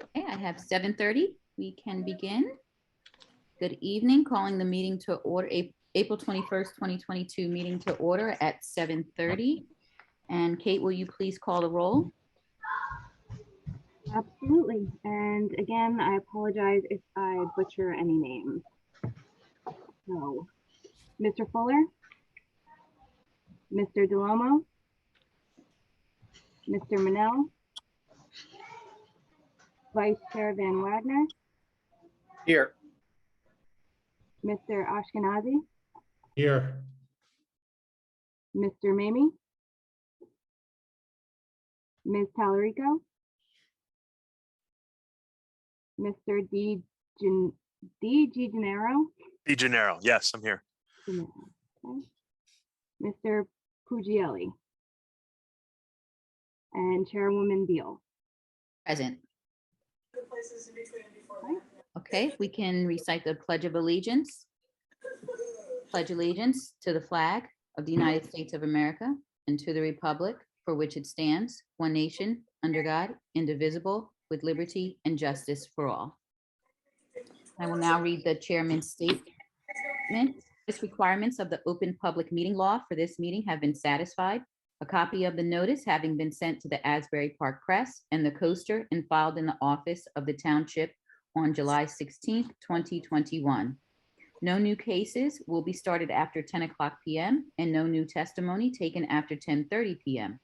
Okay, I have 7:30. We can begin. Good evening, calling the meeting to order, April 21st, 2022 meeting to order at 7:30. And Kate, will you please call the roll? Absolutely. And again, I apologize if I butcher any names. So, Mr. Fuller, Mr. DeLomo, Mr. Manel, Vice Chair Van Wagner, Here. Mr. Ashkenazi, Here. Mr. Mamie, Ms. Talarico, Mr. DiGennaro, DeGennaro, yes, I'm here. okay. Mr. Pugielli, and Chairwoman Beal. Present. Okay, we can recite the Pledge of Allegiance. Pledge allegiance to the flag of the United States of America and to the republic for which it stands, one nation, under God, indivisible, with liberty and justice for all. I will now read the chairman's statement. This requirements of the open public meeting law for this meeting have been satisfied. A copy of the notice having been sent to the Asbury Park Press and the coaster and filed in the office of the Township on July 16th, 2021. No new cases will be started after 10 o'clock p.m. and no new testimony taken after 10:30 p.m.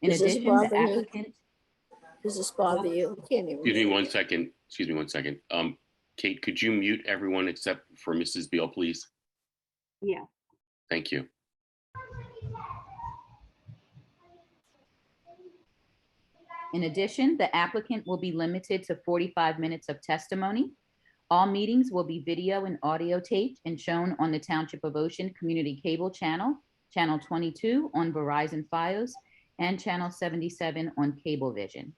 In addition, the applicant. Does this bother you? Can't even. Excuse me 1 second. Excuse me 1 second. Kate, could you mute everyone except for Mrs. Beal, please? Yeah. Thank you. In addition, the applicant will be limited to 45 minutes of testimony. All meetings will be video and audio taped and shown on the Township of Ocean Community Cable Channel, Channel 22 on Verizon Fios, and Channel 77 on Cablevision.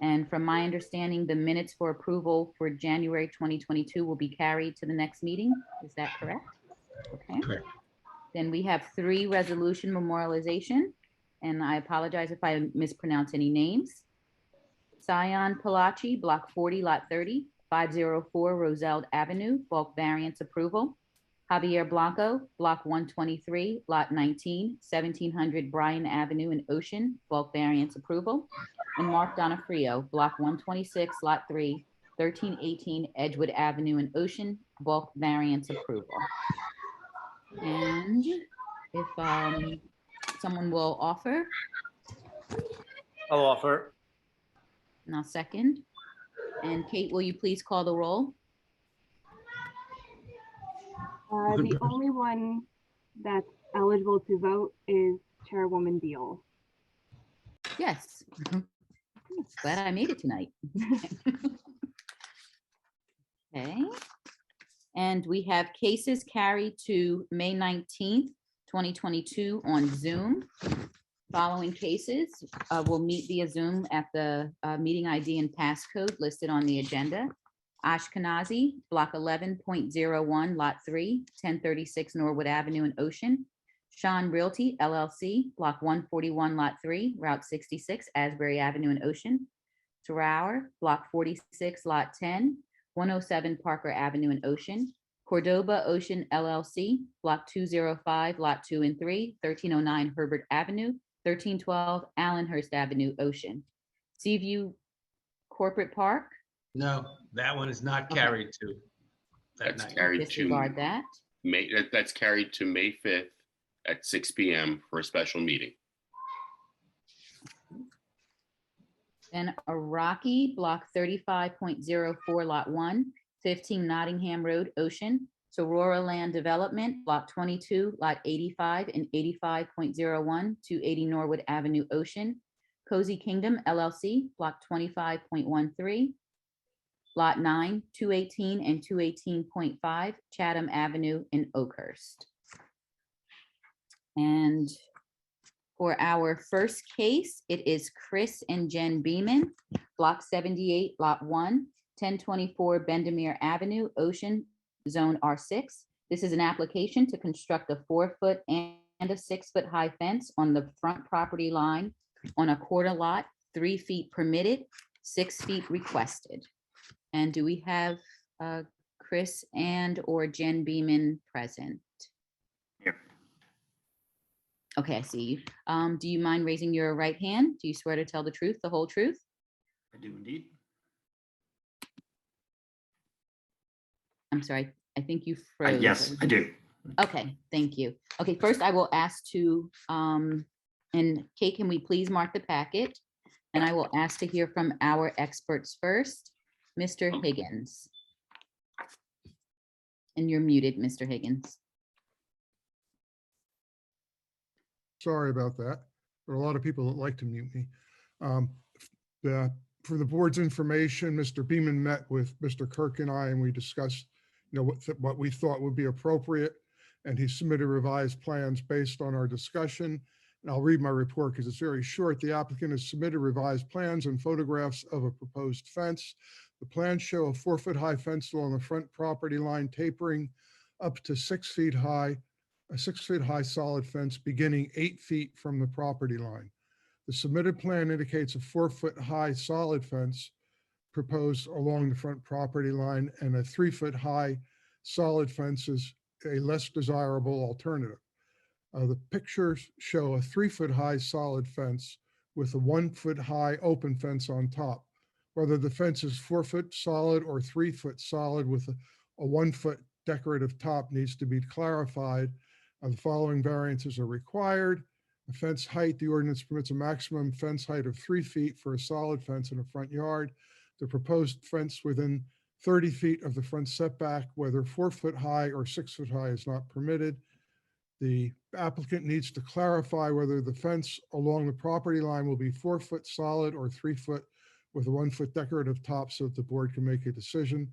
And from my understanding, the minutes for approval for January 2022 will be carried to the next meeting. Is that correct? Okay. Correct. Then we have 3 resolution memorialization, and I apologize if I mispronounce any names. Sion Palachi, Block 40, Lot 30, 504 Roselle Avenue, bulk variance approval. Javier Blanco, Block 123, Lot 19, 1700 Bryan Avenue in Ocean, bulk variance approval. And Mark Donofrio, Block 126, Lot 3, 1318 Edgewood Avenue in Ocean, bulk variance approval. And if someone will offer. I'll offer. And I'll second. And Kate, will you please call the roll? The only one that's eligible to vote is Chairwoman Beal. Yes. Glad I made it tonight. Okay. And we have cases carried to May 19th, 2022 on Zoom. Following cases will meet via Zoom at the meeting ID and passcode listed on the agenda. Ashkenazi, Block 11.01, Lot 3, 1036 Norwood Avenue in Ocean. Sean Realty, LLC, Block 141, Lot 3, Route 66, Asbury Avenue in Ocean. Terauer, Block 46, Lot 10, 107 Parker Avenue in Ocean. Cordoba Ocean, LLC, Block 205, Lot 2 and 3, 1309 Herbert Avenue, 1312 Allenhurst Avenue, Ocean. Seaview Corporate Park. No, that one is not carried to that That's night. carried Disregard to that. That's carried to May 5th at 6 p.m. for a special meeting. Then Iraqi, Block 35.04, Lot 1, 15 Nottingham Road, Ocean. Sorora Land Development, Block 22, Lot 85 and 85.01, 280 Norwood Avenue, Ocean. Cozy Kingdom, LLC, Block 25.13, Lot 9, 218 and 218.5 Chatham Avenue in Oakhurst. And for our first case, it is Chris and Jen Beeman, Block 78, Lot 1, 1024 Bendemeer Avenue, Ocean, Zone R6. This is an application to construct a 4-foot and a 6-foot high fence on the front property line on a quarter lot, 3 feet permitted, 6 feet requested. And do we have Chris and or Jen Beeman present? Here. Okay, I see you. Do you mind raising your right hand? Do you swear to tell the truth, the whole truth? I do indeed. I'm sorry, I think you froze. Yes, I do. Okay, thank you. Okay, first I will ask to, and Kate, can we please mark the packet? And I will ask to hear from our experts first. Mr. Higgins. And you're muted, Mr. Higgins. Sorry about that. There are a lot of people that like to mute me. For the board's information, Mr. Beeman met with Mr. Kirk and I, and we discussed, what we thought would be appropriate. And he submitted revised plans based on our discussion. And I'll read my report because it's very short. The applicant has submitted revised plans and photographs of a proposed fence. The plans show a 4-foot-high fence along the front property line tapering up to 6 feet high, a 6-foot-high solid fence beginning 8 feet from the property line. The submitted plan indicates a 4-foot-high solid fence proposed along the front property line, and a 3-foot-high solid fence is a less desirable alternative. The pictures show a 3-foot-high solid fence with a 1-foot-high open fence on top. Whether the fence is 4-foot solid or 3-foot solid with a 1-foot decorative top needs to be clarified. The following variances are required. The fence height, the ordinance permits a maximum fence height of 3 feet for a solid fence in a front yard. The proposed fence within 30 feet of the front setback, whether 4-foot high or 6-foot high, is not permitted. The applicant needs to clarify whether the fence along the property line will be 4-foot solid or 3-foot with a 1-foot decorative top so that the board can make a decision.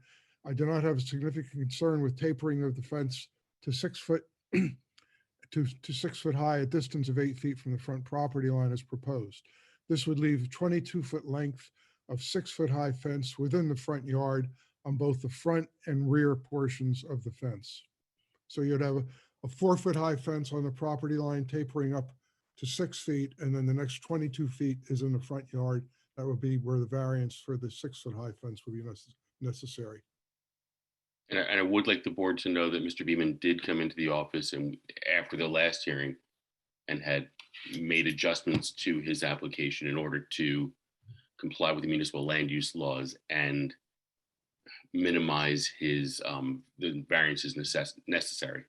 I do not have a significant concern with tapering of the fence to 6 foot to 6 foot high, a distance of 8 feet from the front property line as proposed. This would leave 22-foot length of 6-foot high fence within the front yard on both the front and rear portions of the fence. So you'd have a 4-foot high fence on the property line tapering up to 6 feet, and then the next 22 feet is in the front yard. That would be where the variance for the 6-foot high fence would be necessary. And I would like the board to know that Mr. Beeman did come into the office and after the last hearing and had made adjustments to his application in order to comply with the municipal land use laws and minimize his the variances necessary.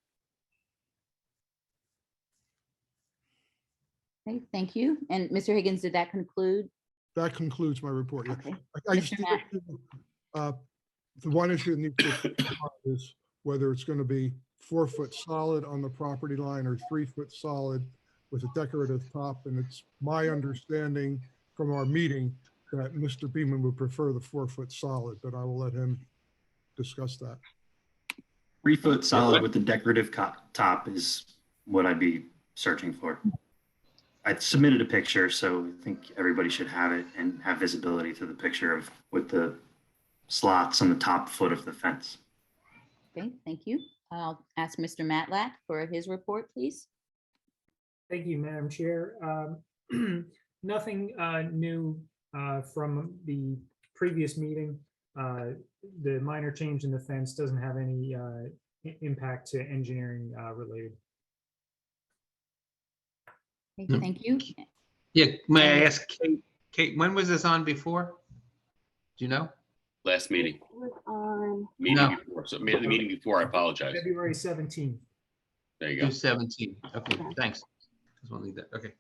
Okay, thank you. And Mr. Higgins, did that conclude? That concludes my report. Yeah. Okay. I just Mr. need Matt. the one issue that needs to be clarified is whether it's going to be 4-foot solid on the property line or 3-foot solid with a decorative top. And it's my understanding from our meeting that Mr. Beeman would prefer the 4-foot solid, but I will let him discuss that. 3-foot solid with the decorative top is what I'd be searching for. I submitted a picture, so I think everybody should have it and have visibility to the picture of with the slots on the top foot of the fence. Okay, thank you. I'll ask Mr. Matlack for his report, please. Thank you, Madam Chair. Nothing new from the previous meeting. The minor change in the fence doesn't have any impact to engineering related. Okay, thank you. Yeah, may I ask Kate, when was this on before? Do you know? Last meeting. It was on, Meeting before. So the meeting before, I apologize. February 17th. There you go. 2/17. Okay, thanks. Just want to leave that. Okay.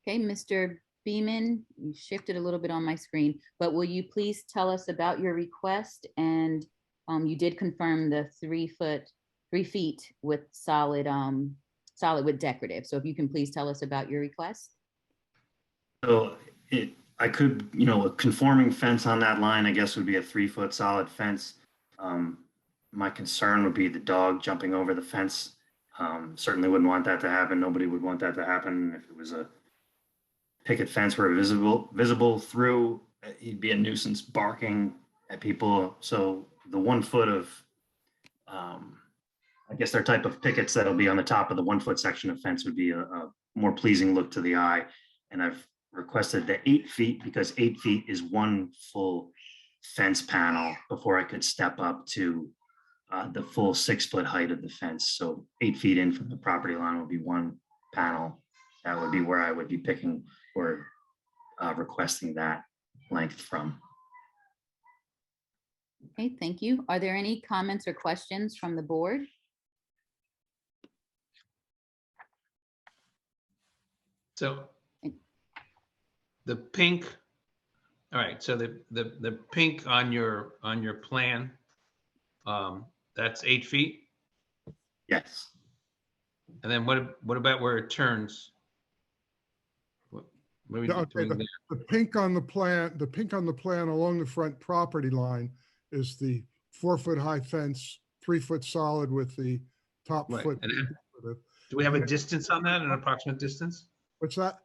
Okay, Mr. Beeman, you shifted a little bit on my screen, but will you please tell us about your request? And you did confirm the 3 feet with solid with decorative. So if you can please tell us about your request. So I could, a conforming fence on that line, I guess, would be a 3-foot solid fence. My concern would be the dog jumping over the fence. Certainly wouldn't want that to happen. Nobody would want that to happen. If it was a picket fence were visible through, he'd be a nuisance barking at people. So the 1 foot of, I guess their type of pickets that'll be on the top of the 1 foot section of fence would be a more pleasing look to the eye. And I've requested the 8 feet because 8 feet is one full fence panel before I could step up to the full 6-foot height of the fence. So 8 feet in from the property line will be one panel. That would be where I would be picking or requesting that length from. Okay, thank you. Are there any comments or questions from the board? So the pink, all right, so the pink on your plan, that's 8 feet. Yes. And then what about where it turns? What are we Yeah, okay, doing there? the pink on the plan along the front property line is the 4-foot high fence, 3-foot solid with the top Right, foot. and do we have a distance on that, an approximate distance? What's that?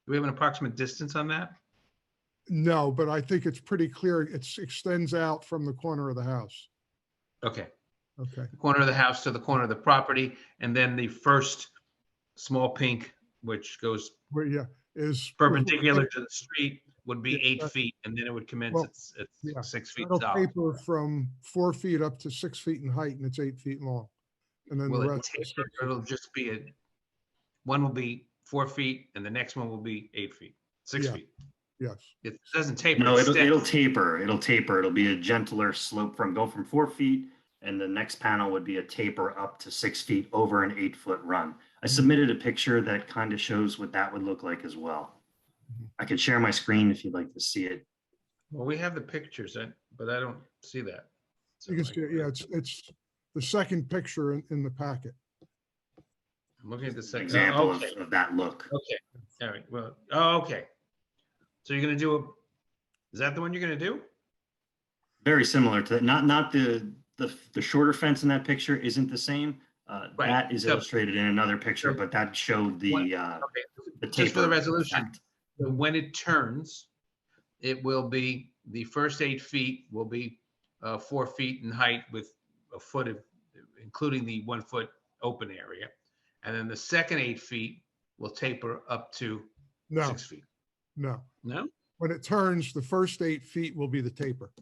Do we have an approximate distance on that? No, but I think it's pretty clear. It extends out from the corner of the house. Okay, Okay, the corner of the house to the corner of the property, and then the first small pink, which goes where, yeah, is. perpendicular to the street, would be Yeah, 8 that- feet, and then it would commence Well, at yeah, 6 feet That'll solid. taper from 4 feet up to 6 feet in height, and it's 8 feet long. And then Will the it rest. is taper, 6 or it'll just be one will be 4 feet, and the next one will be 8 feet, 6 Yeah. feet. Yes, It doesn't taper. No, it it'll steps. taper. It'll taper. It'll be a gentler slope go from 4 feet, and the next panel would be a taper up to 6 feet over an 8-foot run. I submitted a picture that kind of shows what that would look like as well. I could share my screen if you'd like to see it. Well, we have the pictures, but I don't see that. So you can see it. Yeah, it's the second picture in the packet. I'm looking at the An second. example Okay. of that look. Okay. All right. Well, okay. So you're gonna do is that the one you're gonna do? Very similar to that. Not the shorter fence in that picture isn't the same. Right. That is So- illustrated in another picture, Sure. but that showed the Okay. the Just for the taper resolution, effect. so when it turns, it will be, the first 8 feet will be 4 feet in height with a foot of, including the 1 foot open area. And then the second 8 feet will taper up to No, 6 feet. no. No? When it turns, the first 8 feet will be the taper.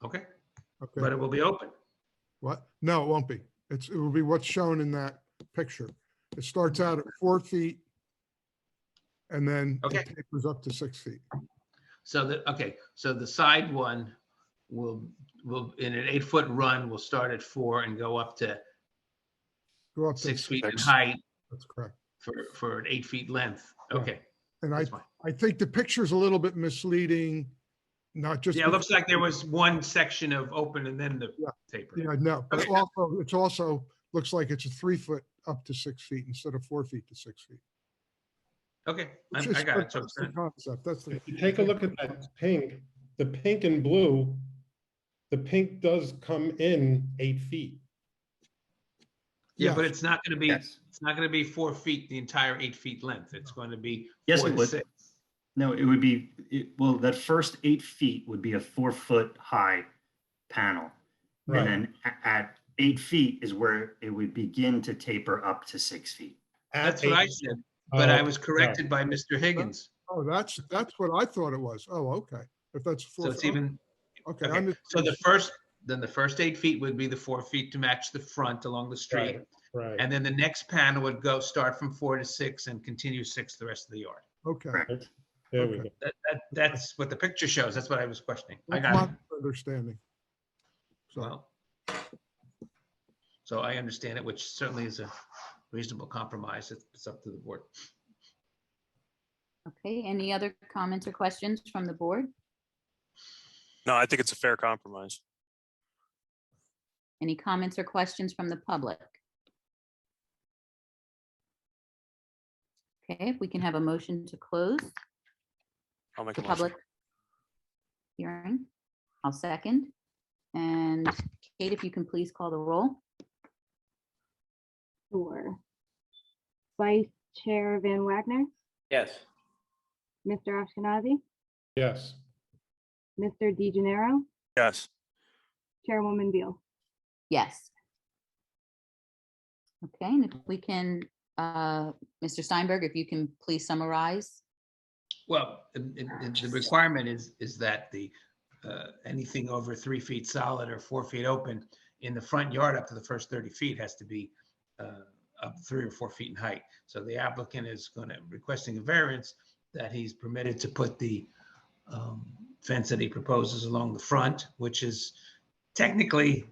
Okay. Okay, But it will be open. what? No, it won't be. It will be what's shown in that picture. It starts out at 4 feet. And then Okay. it tapers up to 6 feet. So the side one will in an 8-foot run will start at 4 and go up to Go up to 6 feet in 6. height That's correct. for an 8 feet length. Yeah. Okay, And that's fine. I think the picture's a little bit misleading, not just. Yeah, it looks like there was one section of open and then the Yeah. taper. Yeah, no, but Okay. it's also looks like it's a 3 foot up to 6 feet instead of 4 feet to 6 feet. Okay, It's I just- got it. So That's the concept. That's the. If you take a look at that pink, the pink and blue, the pink does come in 8 feet. yeah, but Yes. it's not going to be, Yes. it's not going to be 4 feet, the entire 8 feet length. It's going to be Yes, 4 it to would. 6. No, it would be, well, that first 8 feet would be a 4-foot high panel. Right. And then at 8 feet is where it would begin to taper up to 6 feet. That's what I said, but I was corrected by Mr. Higgins. Oh, that's what I thought it was. Oh, okay. If that's So 4. it's even, Okay. okay. So the first 8 feet would be the 4 feet to match the front along the street. Right. And then the next panel would start from 4 to 6 and continue 6 the rest of the yard. Okay. Correct. There we go. That's what the picture shows. That's what I was questioning. I That's got it. my understanding. So, Well, so I understand it, which certainly is a reasonable compromise. It's up to the board. Okay, any other comments or questions from the board? No, I think it's a fair compromise. Any comments or questions from the public? Okay, if we can have a motion to close I'll make the a motion. public hearing. I'll second. And Kate, if you can please call the roll. Sure. Vice Chair Van Wagner, Yes. Mr. Ashkenazi, Yes. Mr. DeGenero, Yes. Chairwoman Beal. Yes. Okay, and if we can Mr. Steinberg, if you can please summarize. Well, the requirement is that the, anything over 3 feet solid or 4 feet open in the front yard up to the first 30 feet has to be up 3 or 4 feet in height. So the applicant is requesting a variance that he's permitted to put the fence that he proposes along the front, which is technically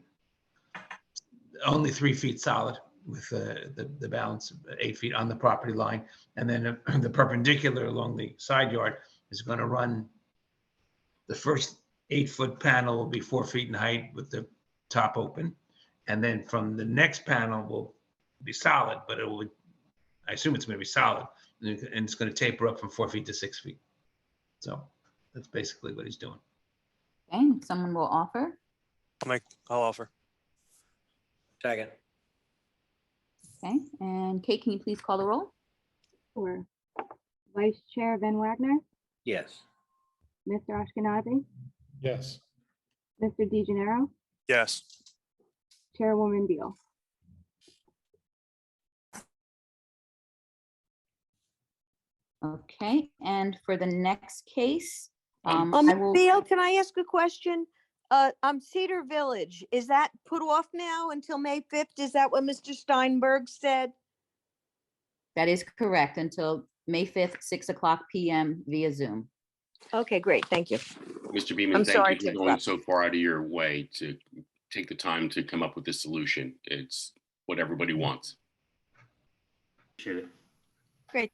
only 3 feet solid, with the balance of 8 feet on the property line. And then the perpendicular along the side yard is going to run, the first 8-foot panel will be 4 feet in height with the top open. And then from the next panel will be solid, but it will, I assume it's going to be solid, and it's going to taper up from 4 feet to 6 feet. So that's basically what he's doing. Okay, someone will offer. I'll offer. Second. Okay, and Kate, can you please call the roll? Sure. Vice Chair Van Wagner, Yes. Mr. Ashkenazi, Yes. Mr. DeGenero, Yes. Chairwoman Beal. Okay, and for the next case, I Ms. will, Beal, can I ask a question? Cedar Village, is that put off now until May 5th? Is that what Mr. Steinberg said? that is correct, until May 5th, 6:00 PM via Zoom. Okay, great. Thank you. Mr. Beeman, I'm sorry thank you to for going interrupt. so far out of your way to take the time to come up with this solution. It's what everybody wants. Appreciate it. Great.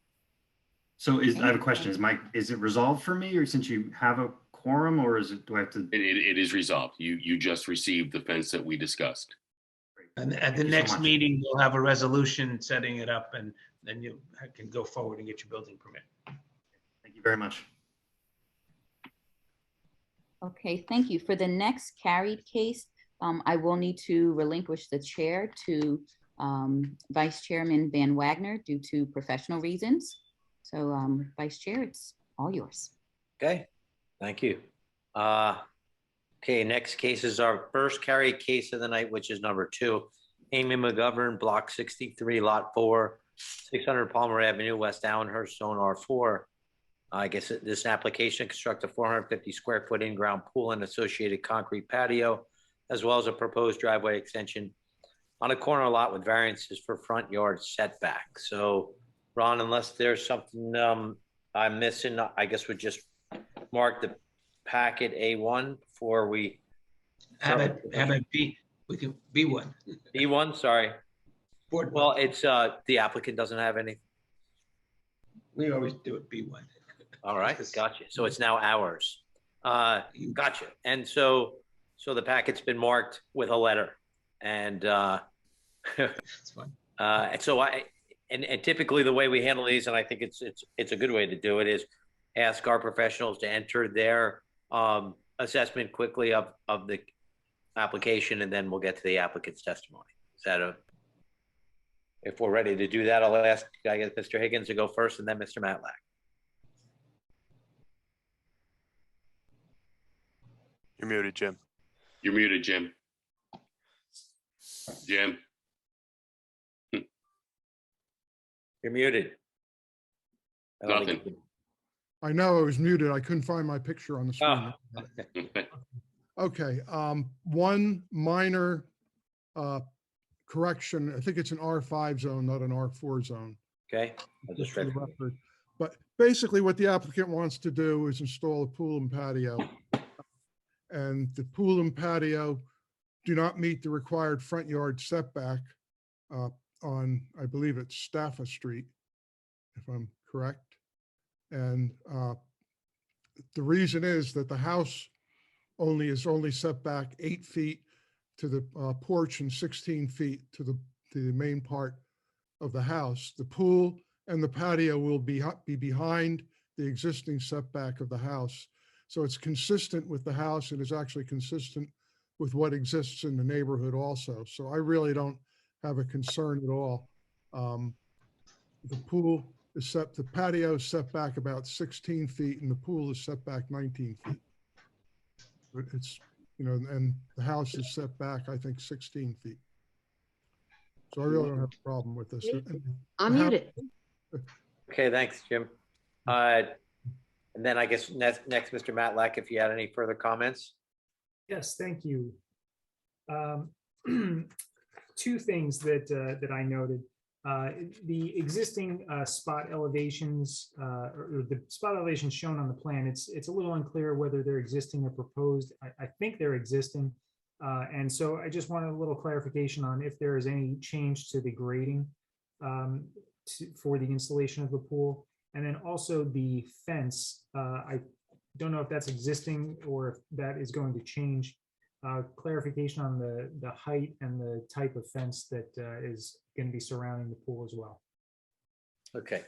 So I have a question. Is it resolved for me, or since you have a quorum, or do I have to? It is resolved. You just received the fence that we discussed. And at the Thank you so next much. meeting, we'll have a resolution setting it up, and then you can go forward and get your building permit. Thank you very much. Okay, thank you. For the next carried case, I will need to relinquish the chair to Vice Chairman Van Wagner due to professional reasons. So Vice Chair, it's all yours. Okay, thank you. Okay, next case is our first carried case of the night, which is number 2. Amy McGovern, Block 63, Lot 4, 600 Palmer Avenue, West Allenhurst, Zone R4. I guess this application to construct a 450 square foot in-ground pool and associated concrete patio, as well as a proposed driveway extension on a corner lot with variances for front yard setback. So, Ron, unless there's something I'm missing, I guess we just mark the packet A1 before we. Have it be, we can B1. B1, sorry. Board Well, one. it's the applicant doesn't have any. We always do it B1. All right, gotcha. So it's now ours. Gotcha. And so the packet's been marked with a letter, and It's fine. and so and typically the way we handle these, and I think it's a good way to do it, is ask our professionals to enter their assessment quickly of the application, and then we'll get to the applicant's testimony. Is that if we're ready to do that, I'll ask, I guess, Mr. Higgins to go first, and then Mr. Matlack. You're muted, Jim. You're muted, Jim. Jim. You're muted. Nothing. I know I was muted. I couldn't find my picture on the screen. Oh. Okay, one minor correction. I think it's an R5 zone, not an R4 zone. Okay. I'll Just just for the read- record. But basically what the applicant wants to do is install a pool and patio. And the pool and patio do not meet the required front yard setback on, I believe it's Staffa Street, if I'm correct. And the reason is that the house is only set back 8 feet to the porch and 16 feet to the main part of the house. The pool and the patio will be behind the existing setback of the house. So it's consistent with the house and is actually consistent with what exists in the neighborhood also. So I really don't have a concern at all. The patio is set back about 16 feet and the pool is set back 19 feet. But it's, and the house is set back, I think, 16 feet. So I really don't have a problem with this. I'm How- muted. Okay, thanks, Jim. And then I guess next, Mr. Matlack, if you had any further comments. Yes, thank you. Two things that I noted. The existing spot elevations, or the spot elevations shown on the plan, it's a little unclear whether they're existing or proposed. I think they're existing. And so I just wanted a little clarification on if there is any change to the grading for the installation of the pool. And then also the fence. I don't know if that's existing or if that is going to change. Clarification on the height and the type of fence that is going to be surrounding the pool as well. Okay.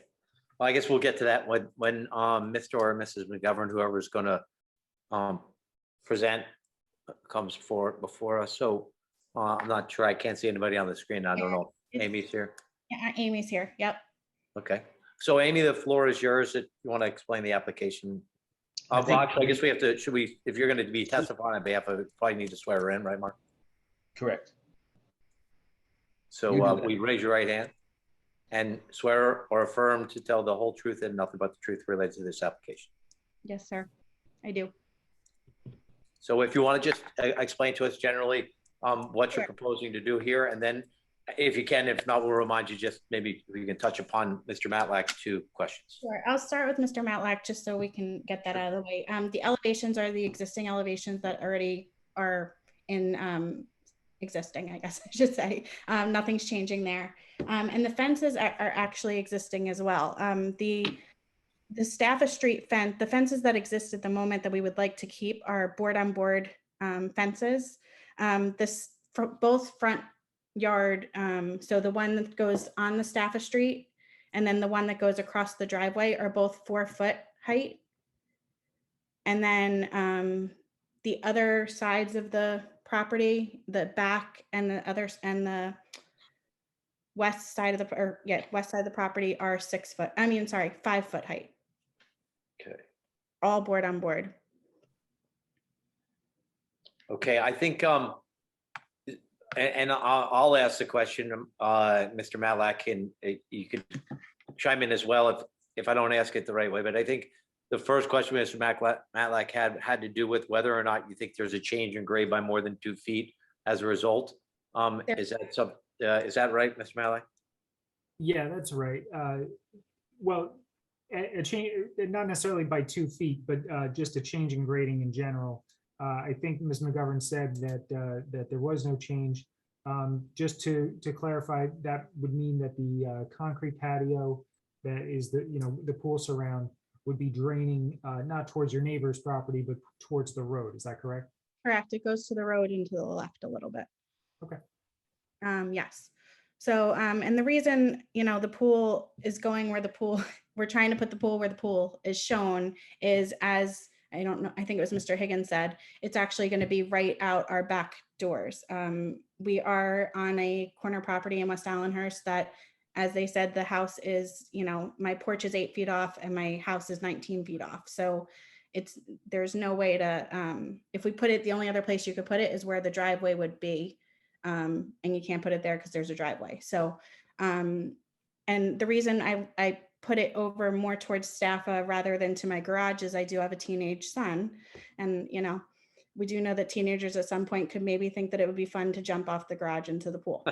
Well, I guess we'll get to that when Mr. or Mrs. McGovern, whoever's going to present, comes before us. So I'm not sure. I can't see anybody on the screen. I don't know. Amy's here. Yeah, Amy's here. Yep. Okay. So Amy, the floor is yours. If you want to explain the application. Well, actually, I guess we have to, if you're going to be testifying on behalf of it, probably need to swear her in, right, Mark? Correct. So we raise your right hand and swear or affirm to tell the whole truth and nothing but the truth related to this application. Yes, sir. I do. So if you want to just explain to us generally what you're proposing to do here, and then if you can, if not, we'll remind you, just maybe we can touch upon Mr. Matlack's two questions. Sure. I'll start with Mr. Matlack just so we can get that out of the way. The elevations are the existing elevations that already are in existing, I guess I should say. Nothing's changing there. And the fences are actually existing as well. The Staffa Street fence, the fences that exist at the moment that we would like to keep are board-on-board fences. This for both front yard, so the one that goes on the Staffa Street and then the one that goes across the driveway are both 4-foot height. And then the other sides of the property, the back and the others and the west side of the west side of the property are 5-foot height. Okay. All board on board. Okay, I think and I'll ask the question, Mr. Matlack, and you could chime in as well if I don't ask it the right way. But I think the first question Mr. Matlack had to do with whether or not you think there's a change in grade by more than 2 feet as a result. Is that right, Mr. Matlack? Yeah, that's right. Well, a change, not necessarily by 2 feet, but just a change in grading in general. I think Ms. McGovern said that there was no change. Just to clarify, that would mean that the concrete patio that is the pool surround would be draining not towards your neighbor's property, but towards the road. Is that correct? Correct. It goes to the road and to the left a little bit. Okay. Yes. So, and the reason, the pool is going where the pool, we're trying to put the pool where the pool is shown is, as I don't know, I think it was Mr. Higgins said, it's actually going to be right out our back doors. We are on a corner property in West Allenhurst that, as they said, the house is, my porch is 8 feet off and my house is 19 feet off. So there's no way to, if we put it, the only other place you could put it is where the driveway would be. And you can't put it there because there's a driveway. So, and the reason I put it over more towards Staffa rather than to my garage is I do have a teenage son. And, we do know that teenagers at some point could maybe think that it would be fun to jump off the garage into the pool.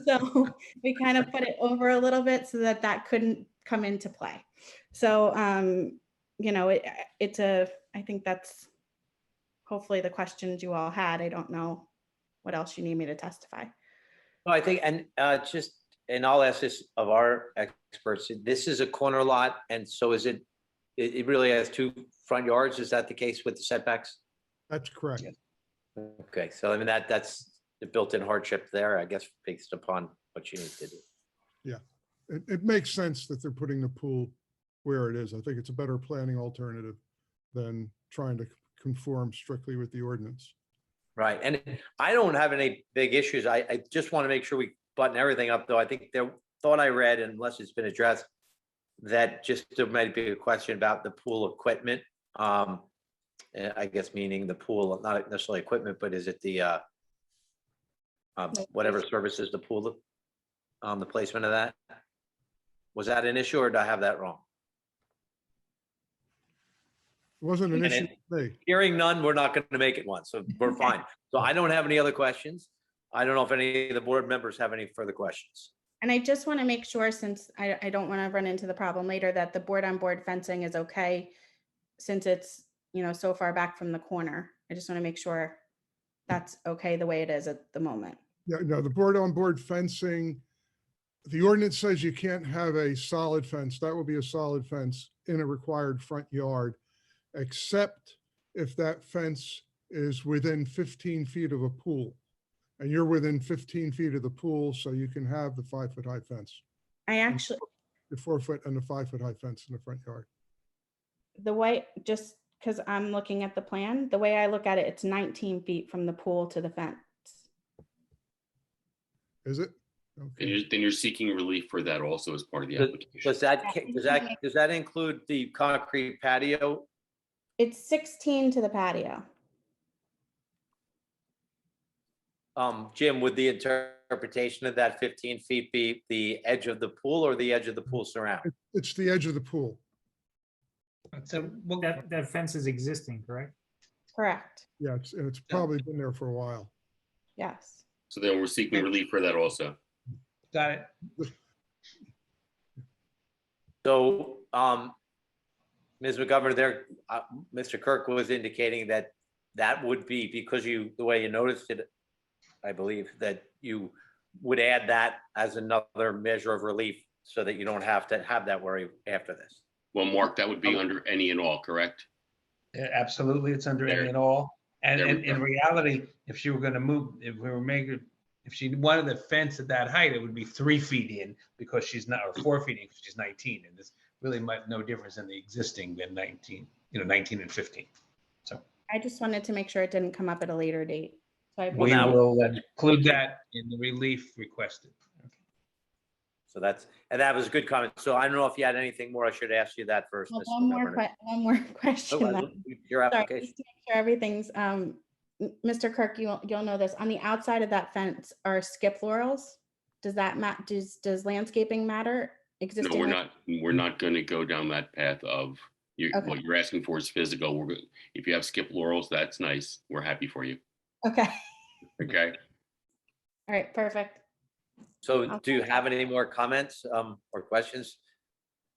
So we kind of put it over a little bit so that couldn't come into play. So, I think that's hopefully the questions you all had. I don't know what else you need me to testify. Well, I think, and I'll ask this of our experts, this is a corner lot. And so it really has 2 front yards. Is that the case with the setbacks? That's correct. Okay. So, I mean, that's the built-in hardship there, I guess, based upon what you need to do. Yeah, it makes sense that they're putting the pool where it is. I think it's a better planning alternative than trying to conform strictly with the ordinance. Right. And I don't have any big issues. I just want to make sure we button everything up, though. I think thought I read, unless it's been addressed, that just there might be a question about the pool equipment. I guess meaning the pool, not necessarily equipment, but is it the whatever services the pool, the placement of that. Was that an issue or did I have that wrong? It wasn't an And issue for me. Hearing none, we're not going to make it one, so we're fine. So I don't have any other questions. I don't know if any of the board members have any further questions. And I just want to make sure, since I don't want to run into the problem later, that the board-on-board fencing is okay, since it's, you know, so far back from the corner. I just want to make sure that's okay the way it is at the moment. Yeah, no, the board-on-board fencing, the ordinance says you can't have a solid fence. That will be a solid fence in a required front yard, except if that fence is within 15 feet of a pool. And you're within 15 feet of the pool, so you can have the 5-foot high fence. I actually, The 4-foot and the 5-foot high fence in the front yard. the way, just because I'm looking at the plan, the way I look at it, it's 19 feet from the pool to the fence. Is it? And Okay. then you're seeking relief for that also as part of the application. Does that include the concrete patio? It's 16 to the patio. Jim, would the interpretation of that 15 feet be the edge of the pool or the edge of the pool surround? It's the edge of the pool. So That fence is existing, correct? Correct. Yeah, and it's probably been there for a while. Yes. So then we're seeking relief for that also. got it. So, Ms. McGovern, there, Mr. Kirk was indicating that that would be, because the way you noticed it, I believe, that you would add that as another measure of relief so that you don't have to have that worry after this. Well, Mark, that would be under any and all, correct? Yeah, absolutely, it's under There- any and all. And there we in go. reality, if she were gonna move, if she wanted the fence at that height, it would be 3 feet in because she's not, or 4 feet in because she's 19. And there's really no difference in the existing than 19, 19 and 15. So I just wanted to make sure it didn't come up at a later date. So I we now- will include that in the relief requested. So that was a good comment. So I don't know if you had anything more. I should ask you that first. Well, Ms. one more McGovern. question. Oh, then. Your Sorry, application. just to make sure everything's, Mr. Kirk, you'll know this. On the outside of that fence are skip laurels. Does that does landscaping matter? No, Existing? we're not going to go down that path of Okay. what you're asking for is physical. If you have skip laurels, that's nice. We're happy for you. Okay. Okay. All right, perfect. So do you have any more comments or questions?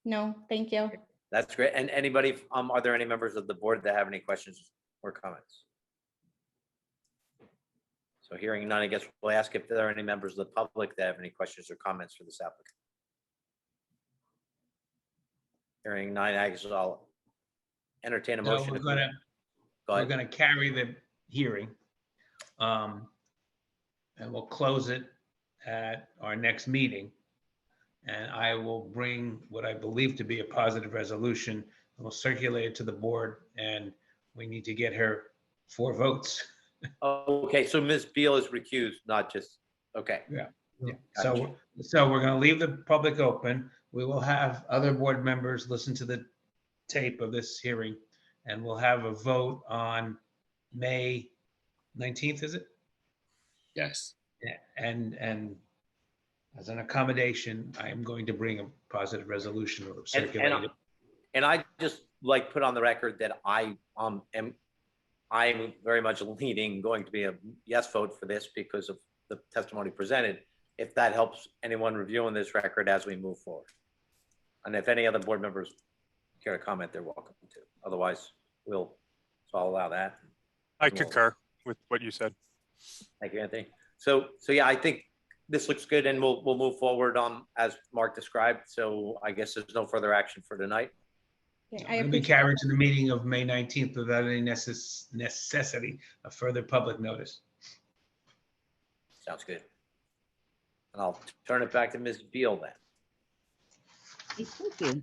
No, thank you. That's great. And anybody, are there any members of the board that have any questions or comments? So hearing none, I guess we'll ask if there are any members of the public that have any questions or comments for this applicant. Hearing none, I guess I'll entertain a No, motion. we're Go We're ahead. gonna carry the hearing. And we'll close it at our next meeting. And I will bring what I believe to be a positive resolution, and we'll circulate it to the board, and we need to get her 4 votes. Okay, so Ms. Beal is recused, not just, okay. Yeah. Gotcha. So we're gonna leave the public open. We will have other board members listen to the tape of this hearing, and we'll have a vote on May 19th, is it? Yes. Yeah, and as an accommodation, I am going to bring a positive resolution or circulate it. And I just like put on the record that I'm very much leaning, going to be a yes vote for this because of the testimony presented, if that helps anyone reviewing this record as we move forward. And if any other board members care to comment, they're welcome to. Otherwise, so I'll allow that. I concur with what you said. Thank you, Anthony. So yeah, I think this looks good and we'll move forward as Mark described. So I guess there's no further action for tonight. Okay, It'll be carried to the meeting of May 19th without any necessity of further public notice. Sounds good. And I'll turn it back to Ms. Beal then. Thank you.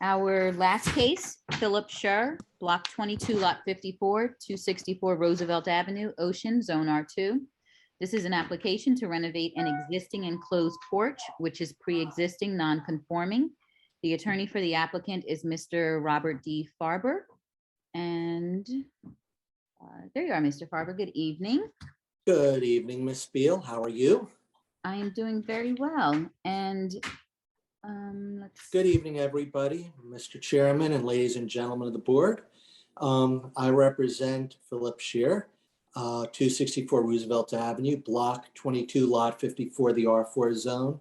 Our last case, Philip Scher, Block 22, Lot 54, 264 Roosevelt Avenue, Ocean, Zone R2. This is an application to renovate an existing enclosed porch, which is pre-existing non-conforming. The attorney for the applicant is Mr. Robert D. Farber. And there you are, Mr. Farber. Good evening. Good evening, Miss Beal. How are you? I am doing very well. And let's. Good evening, everybody, Mr. Chairman and ladies and gentlemen of the board. I represent Philip Shear, 264 Roosevelt Avenue, Block 22, Lot 54, the R4 zone.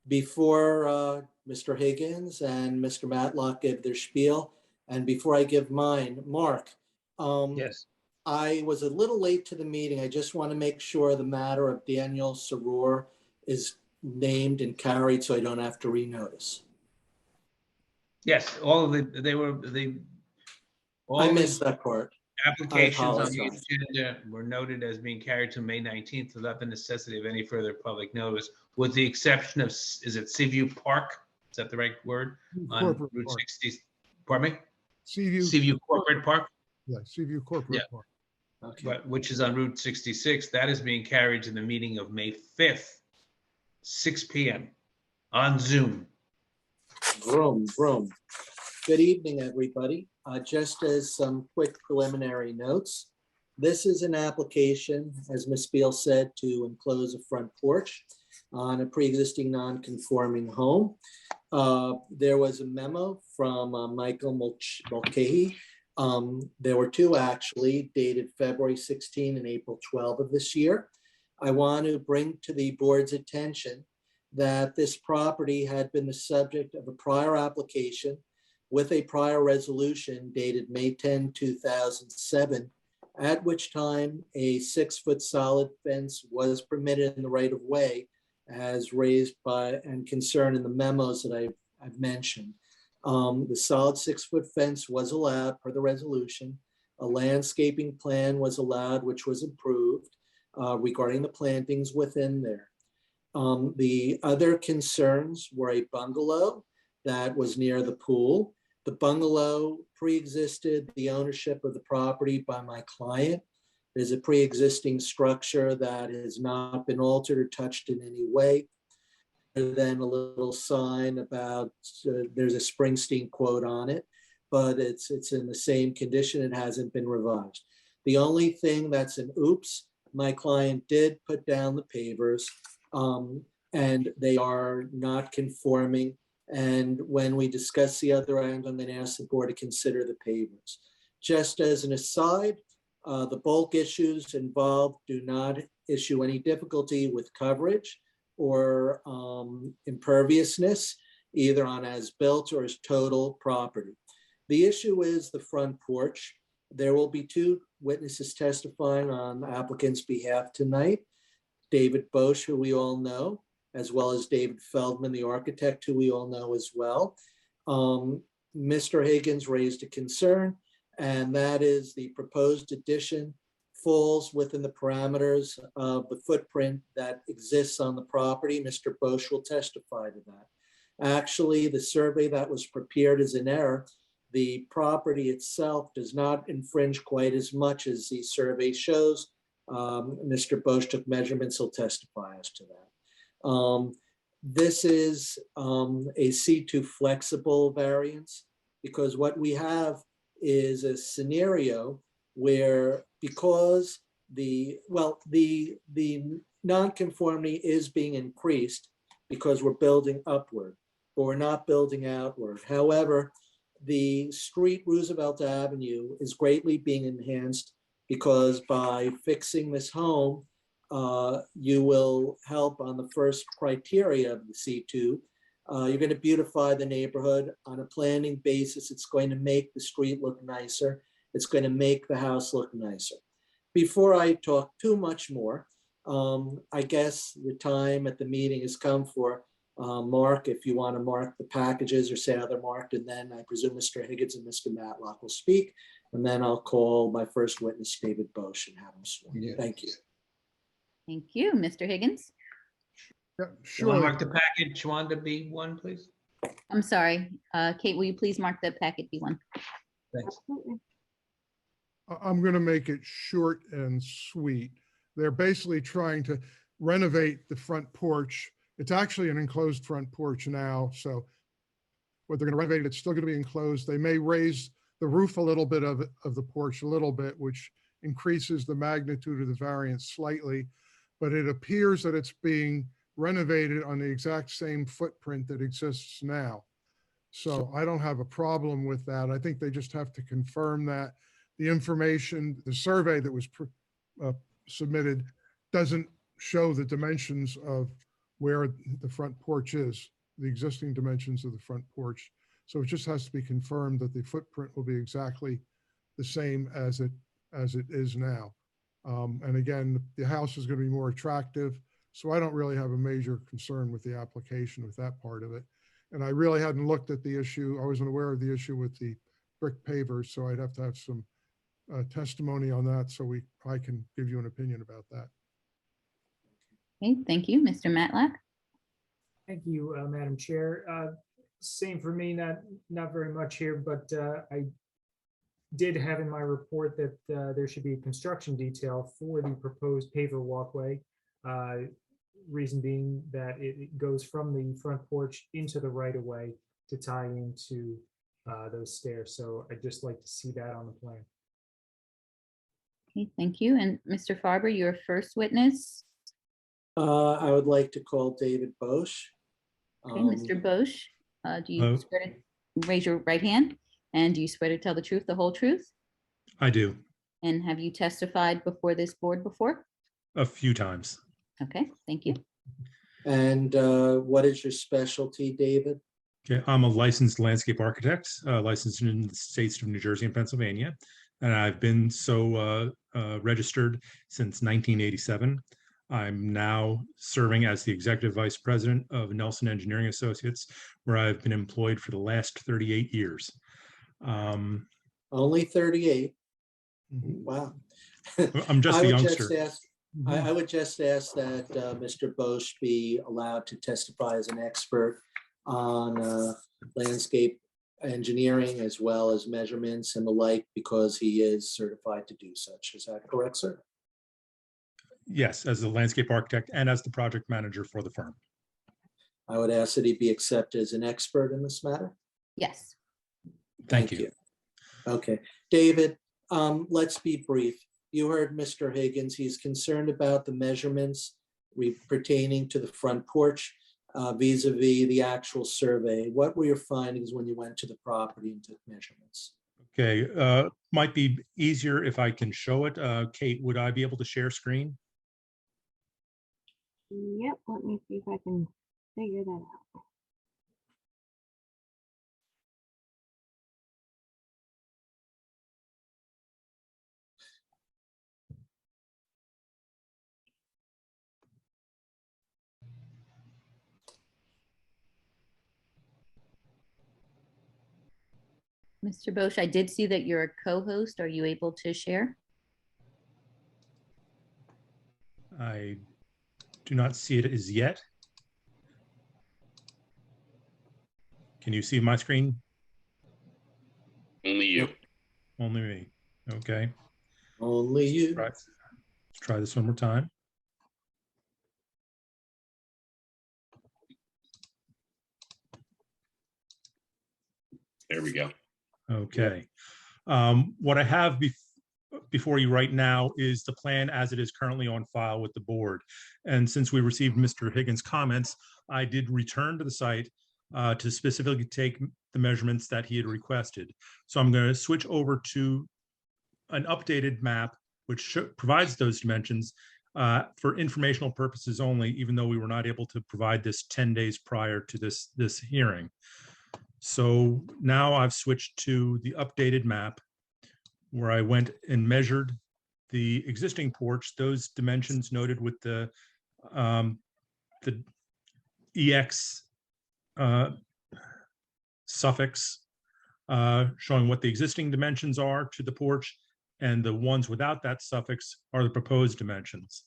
Before Mr. Higgins and Mr. Matlock give their spiel, and before I give mine, Mark, Yes. I was a little late to the meeting. I just want to make sure the matter of Daniel Saror is named and carried so I don't have to renotice. Yes, all of I missed that part. applications on the apologize. agenda were noted as being carried to May 19th without the necessity of any further public notice, with the exception of, is it Seaview Park? Is that the right word? On Corporate Route Park. 60, pardon me? Seaview. Seaview Corporate Park, Yeah, Seaview Corporate Yeah. Park. Okay. but which is on Route 66. That is being carried to the meeting of May 5th, 6 p.m. on Zoom. Vroom, vroom. Good evening, everybody. Just as some quick preliminary notes, this is an application, as Ms. Beal said, to enclose a front porch on a pre-existing non-conforming home. There was a memo from Michael Mulcahy. There were two actually, dated February 16 and April 12 of this year. I want to bring to the board's attention that this property had been the subject of a prior application with a prior resolution dated May 10, 2007, at which time a 6-foot solid fence was permitted in the right of way as raised by and concerned in the memos that I've mentioned. The solid 6-foot fence was allowed per the resolution. A landscaping plan was allowed, which was approved regarding the plantings within there. The other concerns were a bungalow that was near the pool. The bungalow pre-existed the ownership of the property by my client. There's a pre-existing structure that has not been altered or touched in any way. Then a little sign about, there's a Springsteen quote on it, but it's in the same condition. It hasn't been revised. The only thing that's an oops, my client did put down the pavers, and they are not conforming. And when we discuss the other items, I'm going to ask the board to consider the pavers. Just as an aside, the bulk issues involved do not issue any difficulty with coverage or imperviousness, either on as built or as total property. The issue is the front porch. There will be two witnesses testifying on the applicant's behalf tonight. David Bosch, who we all know, as well as David Feldman, the architect, who we all know as well. Mr. Higgins raised a concern, and that is the proposed addition falls within the parameters of the footprint that exists on the property. Mr. Bosch will testify to that. Actually, the survey that was prepared is in error. The property itself does not infringe quite as much as the survey shows. Mr. Bosch took measurements, he'll testify as to that. This is a C2 flexible variance, because what we have is a scenario where, because the non-conformity is being increased because we're building upward, but we're not building outward. However, the street Roosevelt Avenue is greatly being enhanced because by fixing this home, you will help on the first criteria of the C2. You're going to beautify the neighborhood on a planning basis. It's going to make the street look nicer. It's going to make the house look nicer. Before I talk too much more, I guess the time at the meeting has come for Mark, if you want to mark the packages or say how they're marked, and then I presume Mr. Higgins and Mr. Matlock will speak, and then I'll call my first witness, David Bosch, and have him sworn. Yeah. Thank you. Thank you, Mr. Higgins. Yeah, You want to sure. mark the package Wanda B1, please? I'm sorry, Kate, will you please mark the packet B1? Thanks. Absolutely. I'm going to make it short and sweet. They're basically trying to renovate the front porch. It's actually an enclosed front porch now, so what they're going to renovate it, it's still going to be enclosed. They may raise the roof a little bit of the porch a little bit, which increases the magnitude of the variance slightly, but it appears that it's being renovated on the exact same footprint that exists now. So I don't have a problem with that. I think they just have to confirm that the information, the survey that was submitted doesn't show the dimensions of where the front porch is, the existing dimensions of the front porch. So it just has to be confirmed that the footprint will be exactly the same as it is now. And again, the house is going to be more attractive. So I don't really have a major concern with the application with that part of it. And I really hadn't looked at the issue. I wasn't aware of the issue with the brick pavers, so I'd have to have some testimony on that so I can give you an opinion about that. Okay, thank you. Mr. Matlack? Thank you, Madam Chair. Same for me, not very much here, but I did have in my report that there should be a construction detail for the proposed paver walkway. Reason being that it goes from the front porch into the right of way to tie into those stairs. So I'd just like to see that on the plan. Okay, thank you. And Mr. Farber, your first witness. I would like to call David Bosch. Okay, Mr. Bosch, do you swear to raise your right hand? And do you swear to tell the truth, the whole truth? I do. And have you testified before this board before? A few times. Okay, thank you. And what is your specialty, David? Okay, I'm a licensed landscape architect, licensed in the states of New Jersey and Pennsylvania, and I've been so registered since 1987. I'm now serving as the executive vice president of Nelson Engineering Associates, where I've been employed for the last 38 years. Only 38. Wow. I'm just a youngster. I would just ask that Mr. Bosch be allowed to testify as an expert on landscape engineering as well as measurements and the like, because he is certified to do such. Is that correct, sir? Yes, as a landscape architect and as the project manager for the firm. I would ask that he be accepted as an expert in this matter. Yes. Thank you. Okay, David, let's be brief. You heard Mr. Higgins. He's concerned about the measurements pertaining to the front porch vis-a-vis the actual survey. What were your findings when you went to the property and took measurements? Okay, might be easier if I can show it. Kate, would I be able to share screen? Yep, let me see if I can figure that out. Mr. Bosch, I did see that you're a co-host. Are you able to share? I do not see it as yet. Can you see my screen? Only you. Only me. Okay. Only you. Let's try this one more time. There we go. Okay. What I have before you right now is the plan as it is currently on file with the board. And since we received Mr. Higgins' comments, I did return to the site to specifically take the measurements that he had requested. So I'm going to switch over to an updated map, which provides those dimensions for informational purposes only, even though we were not able to provide this 10 days prior to this hearing. So now I've switched to the updated map where I went and measured the existing porch, those dimensions noted with the EX suffix showing what the existing dimensions are to the porch, and the ones without that suffix are the proposed dimensions.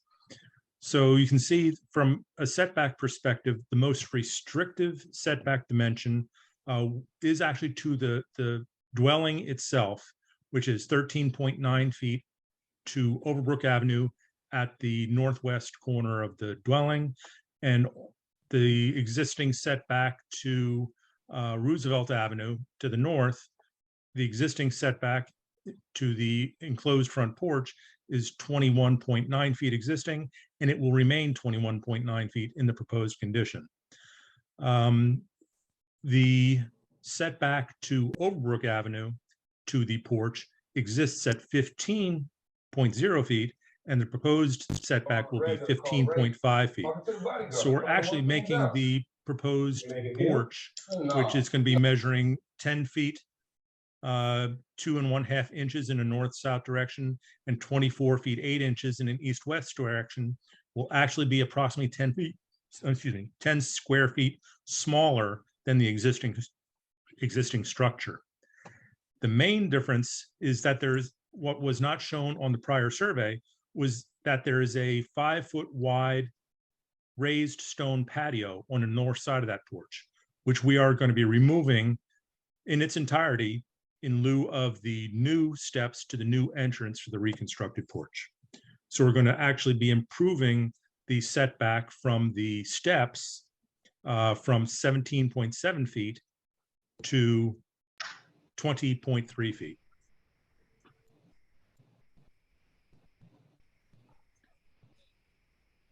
So you can see from a setback perspective, the most restrictive setback dimension is actually to the dwelling itself, which is 13.9 feet to Overbrook Avenue at the northwest corner of the dwelling, and the existing setback to Roosevelt Avenue to the north. The existing setback to the enclosed front porch is 21.9 feet existing, and it will remain 21.9 feet in the proposed condition. The setback to Overbrook Avenue to the porch exists at 15.0 feet, and the proposed setback will be 15.5 feet. So we're actually making the proposed porch, which is going to be measuring 10 feet, 2½ inches in a north-south direction, and 24 feet 8 inches in an east-west direction, will actually be approximately 10 square feet smaller than the existing structure. The main difference is that there's what was not shown on the prior survey was that there is a 5-foot wide raised stone patio on the north side of that porch, which we are going to be removing in its entirety in lieu of the new steps to the new entrance for the reconstructed porch. So we're going to actually be improving the setback from the steps from 17.7 feet to 20.3 feet.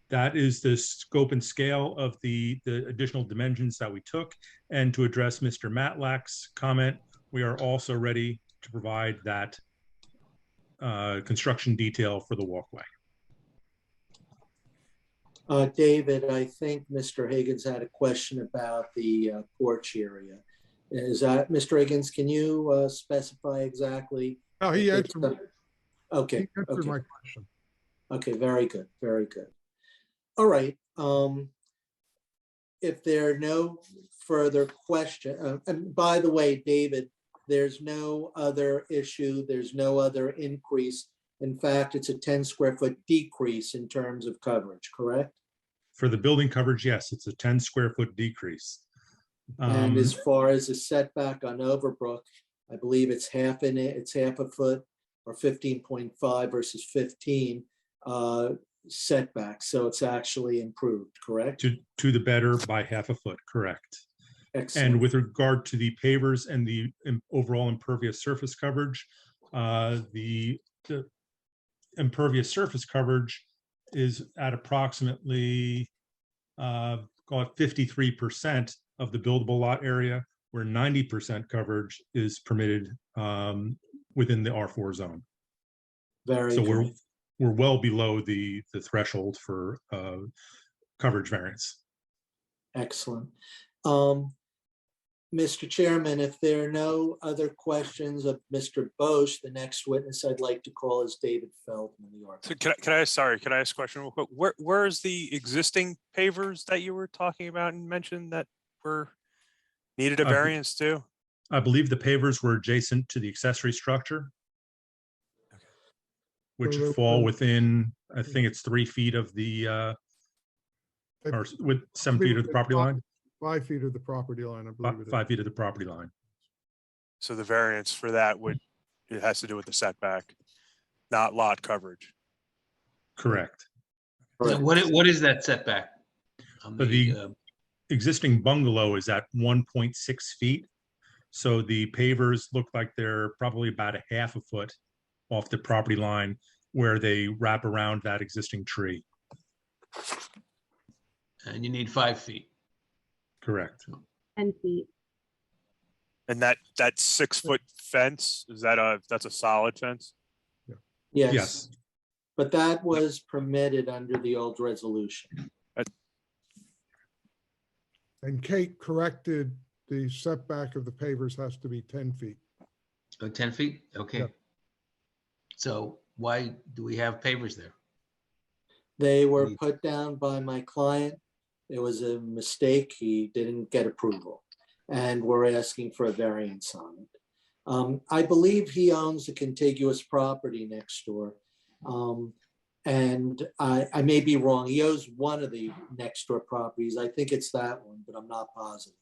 That is the scope and scale of the additional dimensions that we took. And to address Mr. Matlack's comment, we are also ready to provide that construction detail for the walkway. David, I think Mr. Higgins had a question about the porch area. Is that, Mr. Higgins, can you specify exactly? Oh, he answered. Okay. He answered Okay. my question. Okay, very good, very good. All right. If there are no further questions, and by the way, David, there's no other issue, there's no other increase. In fact, it's a 10 square foot decrease in terms of coverage, correct? For the building coverage, yes, it's a 10 square foot decrease. And as far as the setback on Overbrook, I believe it's half a foot, or 15.5 versus 15 setback. So it's actually improved, correct? To the better by half a foot, correct. Excellent. And with regard to the pavers and the overall impervious surface coverage, the impervious surface coverage is at approximately call it 53% of the buildable lot area, where 90% coverage is permitted within the R4 zone. Very so good. We're well below the threshold for coverage variance. Excellent. Mr. Chairman, if there are no other questions of Mr. Bosch, the next witness I'd like to call is David Feldman, the architect. So can I ask a question real quick? Where is the existing pavers that you were talking about and mentioned that were needed a variance to? I believe the pavers were adjacent to the accessory structure, which would fall within, I think it's 3 feet of the, or with 7 feet of the property line. 5 feet of the property line, I believe it is. 5 feet of the property line. So the variance for that it has to do with the setback, not lot coverage. Correct. So what is that setback? The existing bungalow is at 1.6 feet. So the pavers look like they're probably about a half a foot off the property line where they wrap around that existing tree. And you need 5 feet. Correct. 10 feet. And that 6 foot fence, that's a solid fence? Yes. Yes. But that was permitted under the old resolution. And Kate corrected the setback of the pavers has to be 10 feet. Oh, 10 feet? Okay. Yep. So why do we have pavers there? They were put down by my client. It was a mistake. He didn't get approval. And we're asking for a variance on it. I believe he owns a contiguous property next door. And I may be wrong. He owns one of the next door properties. I think it's that one, but I'm not positive.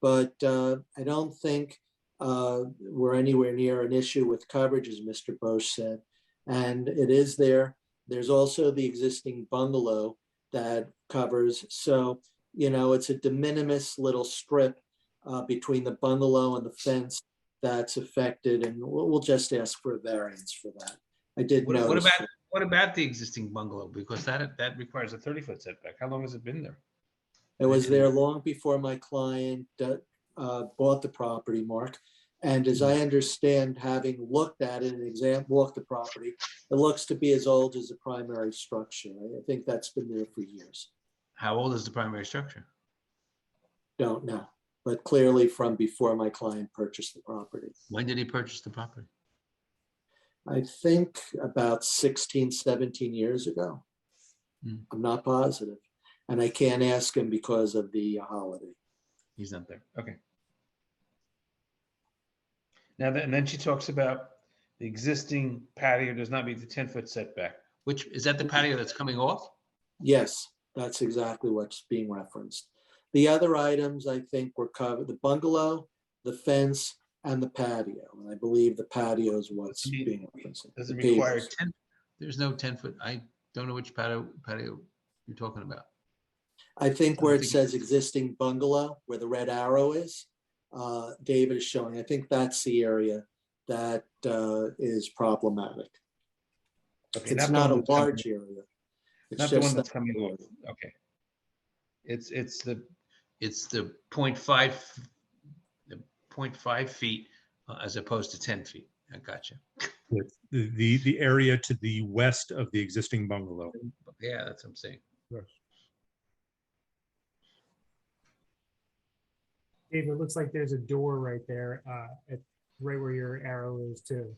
But I don't think we're anywhere near an issue with coverage, as Mr. Bosch said. And it is there. There's also the existing bungalow that covers. So, you know, it's a de minimis little strip between the bungalow and the fence. that's affected, and we'll just ask for a variance for that. I did What notice. what about the existing bungalow? Because that requires a 30-foot setback. How long has it been there? It was there long before my client bought the property, Mark. And as I understand, having looked at it and walked the property, it looks to be as old as the primary structure. I think that's been there for years. How old is the primary structure? Don't know, but clearly from before my client purchased the property. When did he purchase the property? I think about 16, 17 years ago. I'm not positive. And I can't ask him because of the holiday. He's not there. Okay. Now, and then she talks about the existing patio does not meet the 10-foot setback. Which, is that the patio that's coming off? Yes, that's exactly what's being referenced. The other items I think were covered, the bungalow, the fence, and the patio. And I believe the patio is what's being referenced. Does it require 10? There's no 10-foot. I don't know which patio you're talking about. I think where it says existing bungalow, where the red arrow is, David is showing, I think that's the area that is problematic. Okay, It's not a large area. It's Not the one just that's coming off. Okay. It's the 0.5 feet as opposed to 10 feet. I gotcha. The area to the west of the existing bungalow. Yeah, that's what I'm saying. Yes. Dave, it looks like there's a door right there, right where your arrow is too.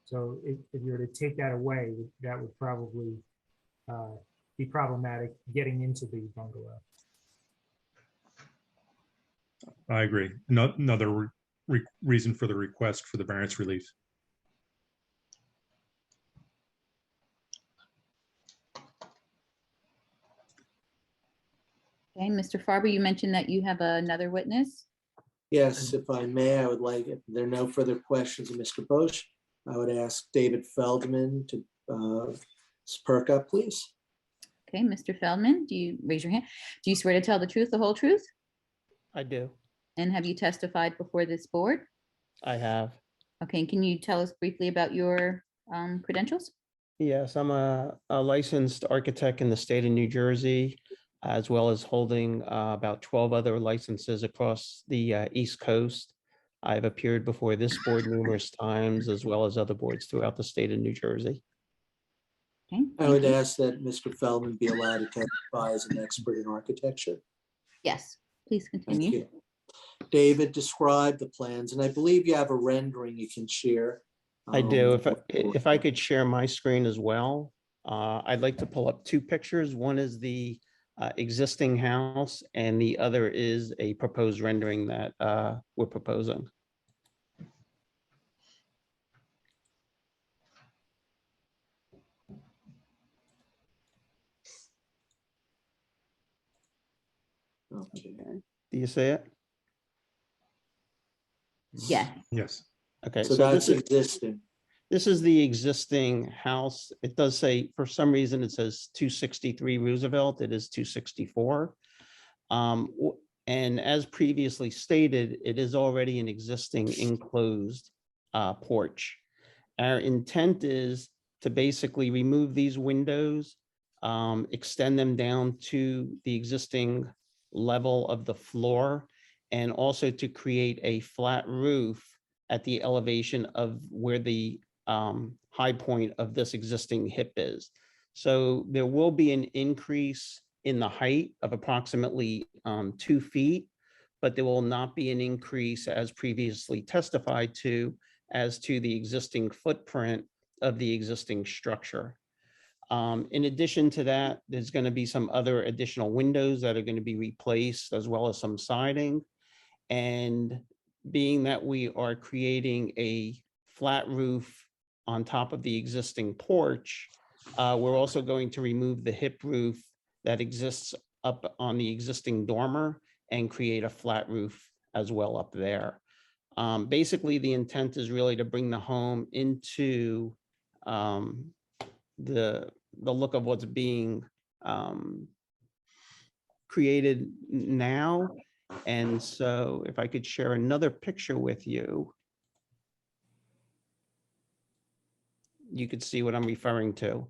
So if you were to take that away, that would probably be problematic getting into the bungalow. I agree. Another reason for the request for the variance relief. Okay, Mr. Farber, you mentioned that you have another witness. Yes, if I may, I would like, if there are no further questions of Mr. Bosch, I would ask David Feldman to perk up, please. Okay, Mr. Feldman, do you raise your hand? Do you swear to tell the truth, the whole truth? I do. And have you testified before this board? I have. Okay, and can you tell us briefly about your credentials? Yes, I'm a licensed architect in the state of New Jersey, as well as holding about 12 other licenses across the East Coast. I've appeared before this board numerous times, as well as other boards throughout the state of New Jersey. Okay, I would ask that Mr. Feldman be allowed to testify as an expert in architecture. yes, please Thank continue. you. David, describe the plans, and I believe you have a rendering you can share. I do. If I could share my screen as well, I'd like to pull up two pictures. One is the existing house, and the other is a proposed rendering that we're proposing. Okay. Do you see it? Yeah. Yes. Okay, So so that's this is existing. this is the existing house. It does say, for some reason, it says 263 Roosevelt. It is 264. And as previously stated, it is already an existing enclosed porch. Our intent is to basically remove these windows, extend them down to the existing level of the floor, and also to create a flat roof at the elevation of where the high point of this existing hip is. So there will be an increase in the height of approximately 2 feet, but there will not be an increase as previously testified to as to the existing footprint of the existing structure. In addition to that, there's going to be some other additional windows that are going to be replaced, as well as some siding. And being that we are creating a flat roof on top of the existing porch, we're also going to remove the hip roof that exists up on the existing dormer and create a flat roof as well up there. Basically, the intent is really to bring the home into the look of what's being created now. And so if I could share another picture with you. you could see what I'm referring to.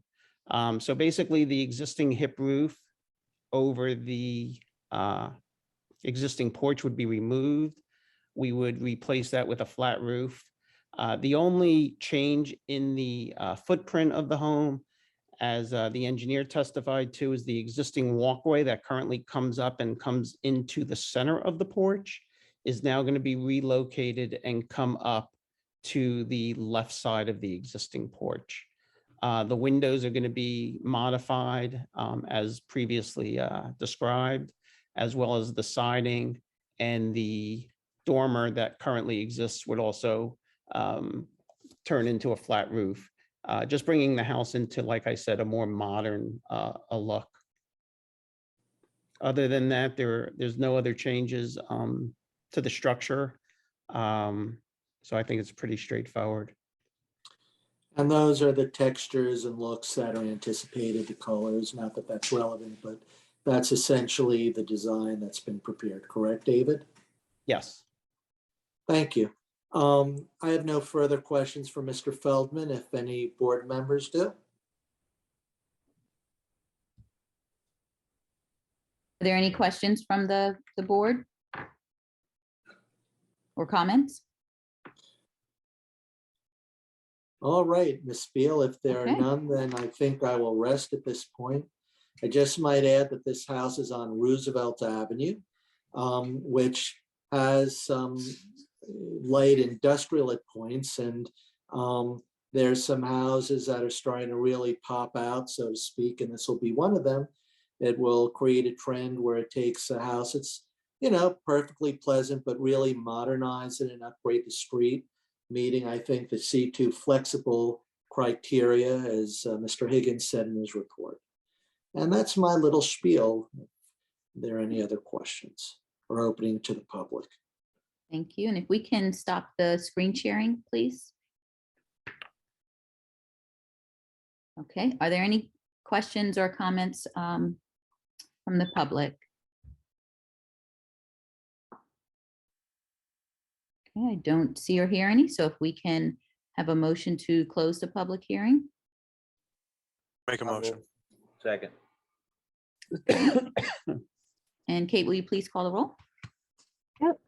So basically the existing hip roof over the existing porch would be removed. We would replace that with a flat roof. The only change in the footprint of the home, as the engineer testified to, is the existing walkway that currently comes up and comes into the center of the porch is now going to be relocated and come up to the left side of the existing porch. The windows are going to be modified as previously described, as well as the siding, and the dormer that currently exists would also turn into a flat roof, just bringing the house into, like I said, a more modern a look. Other than that, there's no other changes to the structure. So I think it's pretty straightforward. And those are the textures and looks that are anticipated, the colors, not that that's relevant, but that's essentially the design that's been prepared, correct, David? Yes. Thank you. I have no further questions for Mr. Feldman, if any board members do. Are there any questions from the board? Or comments? All right, Ms. Spiel, if there Okay. are none, then I think I will rest at this point. I just might add that this house is on Roosevelt Avenue, which has some light industrial at points, and there's some houses that are starting to really pop out, so to speak, and this will be one of them. It will create a trend where it takes a house that's, you know, perfectly pleasant, but really modernize it and upgrade the street, meeting, I think, the C2 flexible criteria, as Mr. Higgins said in his report. And that's my little spiel. If there are any other questions or opening to the public. Thank you. And if we can stop the screen sharing, please. Okay, are there any questions or comments from the public? Okay, I don't see or hear any, so if we can have a motion to close the public hearing. Make a motion. Second. And Kate, will you please call the roll? Yep.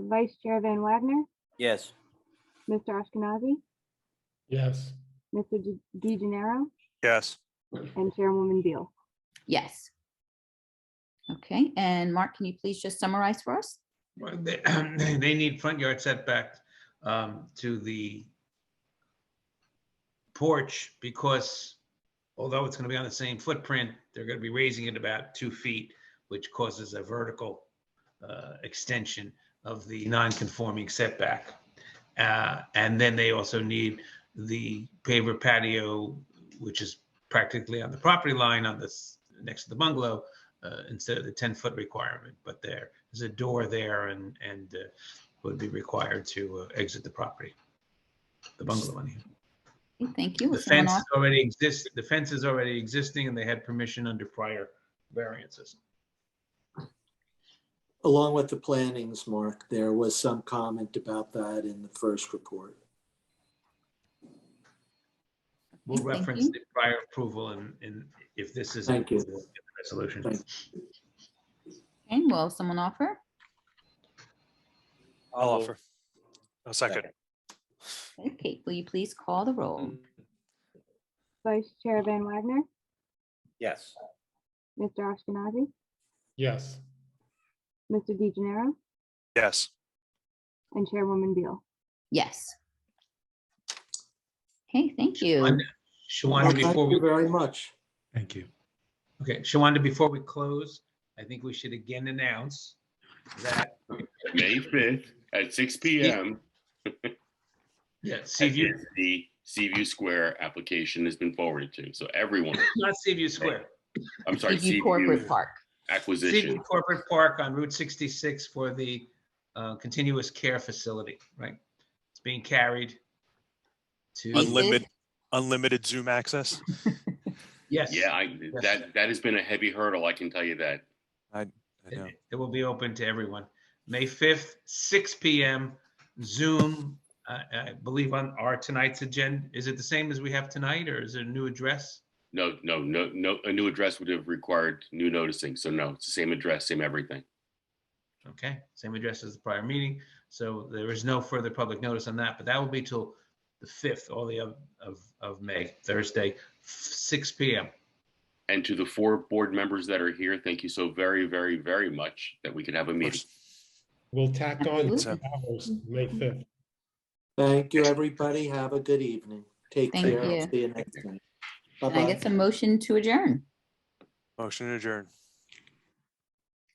Vice Chair Van Wagner, Yes. Mr. Ashkenazi, Yes. Mr. DeGenaro, Yes. and Chairwoman Beal. Yes. Okay, and Mark, can you please just summarize for us? Well, they need front yard setback to the porch, because although it's going to be on the same footprint, they're going to be raising it about 2 feet, which causes a vertical extension of the non-conforming setback. And then they also need the paver patio, which is practically on the property line on this next to the bungalow, instead of the 10-foot requirement. But there's a door there and would be required to exit the property, the bungalow. Okay, thank you. The Will someone fence offer- already exists. The fence is already existing, and they had permission under prior variances. Along with the plantings, Mark, there was some comment about that in the first report. We'll Okay, thank reference you. the prior approval and if this is Thank you. in the resolution. Thank Okay, will someone offer? I'll offer. A second. Okay, Kate, will you please call the roll? Vice Chair Van Wagner, Yes. Mr. Ashkenazi, Yes. Mr. DeGenaro, Yes. and Chairwoman Beal. Yes. Okay, thank you. Shawanda, Thank before you we, very much. Thank you. okay, Shawanda, before we close, I think we should again announce that, May 5th at 6 p.m. yeah, Seaview, The Seaview Square application has been forwarded to. So everyone, not Seaview Square, I'm sorry, Seaview Corporate Park. Acquisition. Seaview Corporate Park on Route 66 for the continuous care facility, right? It's being carried to. Unlimited Zoom access. Yes. Yeah, that has been a heavy hurdle, I can tell you that. I know. It will be open to everyone. May 5th, 6 p.m. Zoom I believe on our tonight's agenda, is it the same as we have tonight, or is it a new address? No, a new address would have required new noticing. So no, it's the same address, same everything. Okay, same address as the prior meeting. So there is no further public notice on that, but that will be till the 5th, all the of May, Thursday, 6 p.m. And to the 4 board members that are here, thank you so very, very, very much that we could have a meeting. We'll tack on Absolutely. 2 hours, May 5th. Thank you, everybody. Have a good evening. Take Thank care. you. See you next time. Can I Bye-bye. get some motion to adjourn? Motion to adjourn.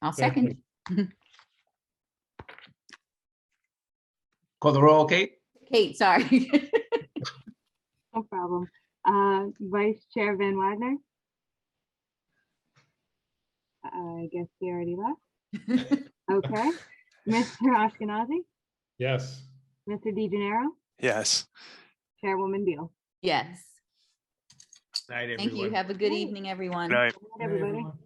I'll second. Call the roll, Kate? Kate, sorry. No problem. Vice Chair Van Wagner? I guess he already left. Okay. Mr. Ashkenazi? Yes. Mr. DeGenero? Yes. Chairwoman Beal? Yes. Night, Thank you. everyone. Have a good evening, everyone. Good night. Good night, everybody. everyone.